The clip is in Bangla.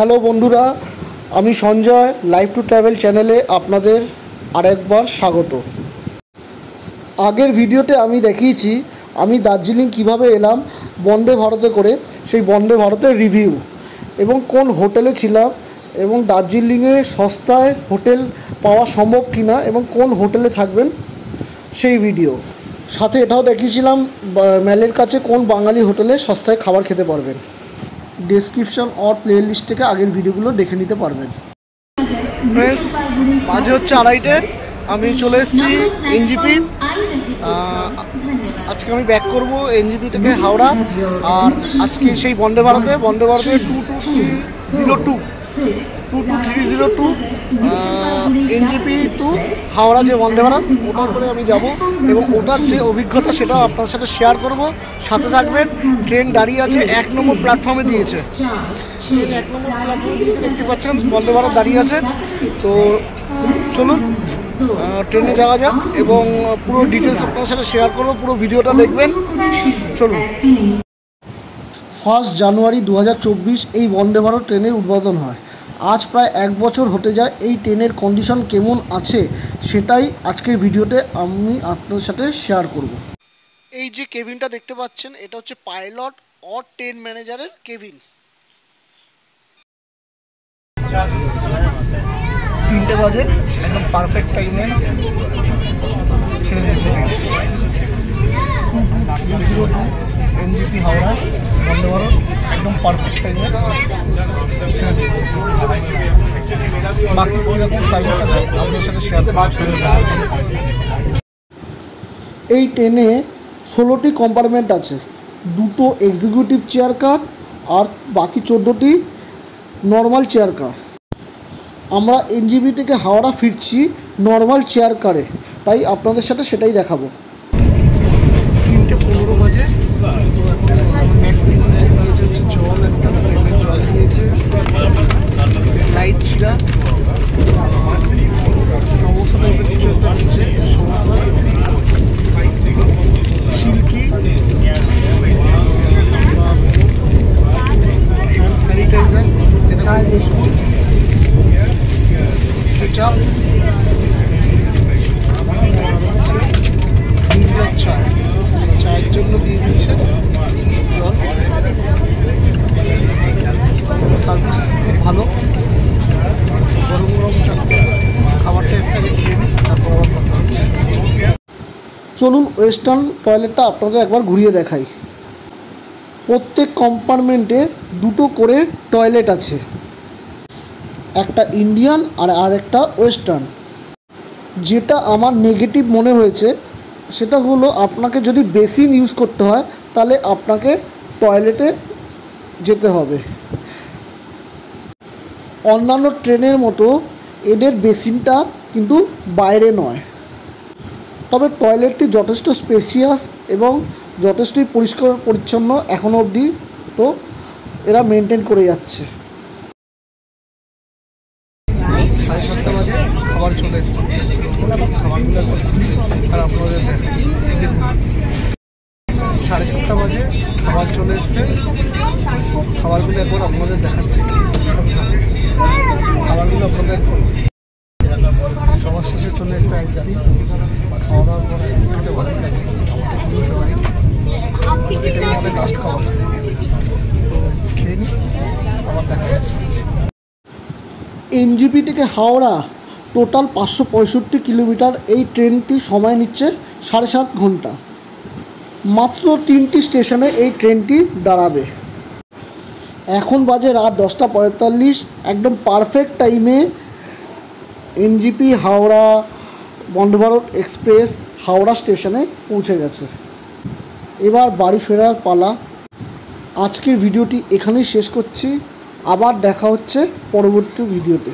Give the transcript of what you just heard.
হ্যালো বন্ধুরা, আমি সঞ্জয় লাইভ টু ট্রাভেল চ্যানেলে আপনাদের আরেকবার স্বাগত। আগের ভিডিওতে আমি দেখিয়েছি আমি দার্জিলিং কিভাবে এলাম বন্দে ভারতে করে, সেই বন্দে ভারতের রিভিউ এবং কোন হোটেলে ছিলাম এবং দার্জিলিংয়ে সস্তায় হোটেল পাওয়া সম্ভব কিনা এবং কোন হোটেলে থাকবেন সেই ভিডিও। সাথে এটাও দেখিয়েছিলাম ম্যালের কাছে কোন বাঙালি হোটেলে সস্তায় খাবার খেতে পারবেন। ডেসক্রিপশন আর প্লে লিস্ট থেকে আগের ভিডিওগুলো দেখে নিতে পারবেন। ফ্রেন্ডস, মাঝে হচ্ছে 2:30, আমি চলে এসেছি এনজিপি। আজকে আমি ব্যাক করব এনজিপি থেকে হাওড়া, আর আজকে সেই বন্দে ভারতে 220302 এনজিপি টু হাওড়া যে বন্দে ভারত, ওটা করে আমি যাব এবং ওটার যে অভিজ্ঞতা সেটা আপনার সাথে শেয়ার করব। সাথে থাকবেন। ট্রেন দাঁড়িয়ে আছে 1 নম্বর প্ল্যাটফর্মে দিয়েছে। ট্রেন 1 নম্বর প্ল্যাটফর্মে দিয়েছে, দেখতে পাচ্ছেন বন্দে ভারত দাঁড়িয়ে আছে। তো চলুন ট্রেনে যাওয়া যাক এবং পুরো ডিটেলস আপনার সাথে শেয়ার করব। পুরো ভিডিওটা দেখবেন, চলুন। 1 জানুয়ারি 2024 এই বন্দে ভারত ট্রেনের উদ্বোধন হয়। আজ প্রায় 1 বছর হতে যায়। এই ট্রেনের কন্ডিশন কেমন আছে সেটাই আজকের ভিডিওতে আমি আপনাদের সাথে শেয়ার করব। এই যে কেবিনটা দেখতে পাচ্ছেন, এটা হচ্ছে পাইলট আর ট্রেন ম্যানেজারের কেবিন। 3টে বাজে, একদম পারফেক্ট টাইমে ছেড়ে দিয়েছে ট্রেন। এনজিপি হাওড়া বন্দে ভারত একদম পারফেক্ট টাইমে ছেড়ে দিয়েছে। বাকি কীরকম সার্ভিস আছে আপনার সাথে শেয়ার করব। এই ট্রেনে 16টি কম্পার্টমেন্ট আছে, 2টো এক্সিকিউটিভ চেয়ার কার আর বাকি 14টি নর্মাল চেয়ার কার। আমরা এনজিপি থেকে হাওড়া ফিরছি নর্মাল চেয়ার কারে, তাই আপনাদের সাথে সেটাই দেখাবো। 3:15 বাজে, জল একটা জল খেয়েছে, লাইট ছিলা সমস্যা টাইপের কিছু একটা দিচ্ছে, সমস্যা সিল্কি স্যানিটাইজার, যেটা ইউজফুল, কেচাপ, চায়ের জন্য দিয়ে দিচ্ছে জল। সার্ভিস খুব ভালো, গরম গরম খাবারটা এসে খেয়ে নিই, তারপর আবার কথা হচ্ছে। চলুন ওয়েস্টার্ন টয়লেটটা আপনাদের একবার ঘুরিয়ে দেখাই। প্রত্যেক কম্পার্টমেন্টে 2টো করে টয়লেট আছে, একটা ইন্ডিয়ান আর একটা ওয়েস্টার্ন। যেটা আমার নেগেটিভ মনে হয়েছে সেটা হলো, আপনাকে যদি বেসিন ইউজ করতে হয় তাহলে আপনাকে টয়লেটে যেতে হবে। অন্যান্য ট্রেনের মতো এদের বেসিনটা কিন্তু বাইরে নয়, তবে টয়লেটটি যথেষ্ট স্পেসিয়াস এবং যথেষ্টই পরিষ্কার পরিচ্ছন্ন এখনও অবধি তো এরা মেনটেন করে যাচ্ছে। 7:30 বাজে খাবার চলে এসছে, খাবারগুলো আর আপনাদের দেখুন। 7:30 বাজে খাবার চলে এসছে, খাবারগুলো একবার আপনাদের দেখাচ্ছি। খাবারগুলো আপনাদের সবার শেষে চলে এসছে আইসা খাওয়া দাওয়ার পরে খেতে ভালো লাগে। এটাই আমাদের লাস্ট খাবার, তো খেয়ে নিই, আবার দেখা যাচ্ছে। এনজিপি থেকে হাওড়া টোটাল 565 কিলোমিটার। এই ট্রেনটি সময় নিচ্ছে 7.5 ঘন্টা। মাত্র 3টি স্টেশনে এই ট্রেনটি দাঁড়াবে। এখন বাজে রাত 10:45, একদম পারফেক্ট টাইমে এনজিপি হাওড়া বন্দে ভারত এক্সপ্রেস হাওড়া স্টেশনে পৌঁছে গেছে। এবার বাড়ি ফেরার পালা। আজকের ভিডিওটি এখানেই শেষ করছি, আবার দেখা হচ্ছে পরবর্তী ভিডিওতে।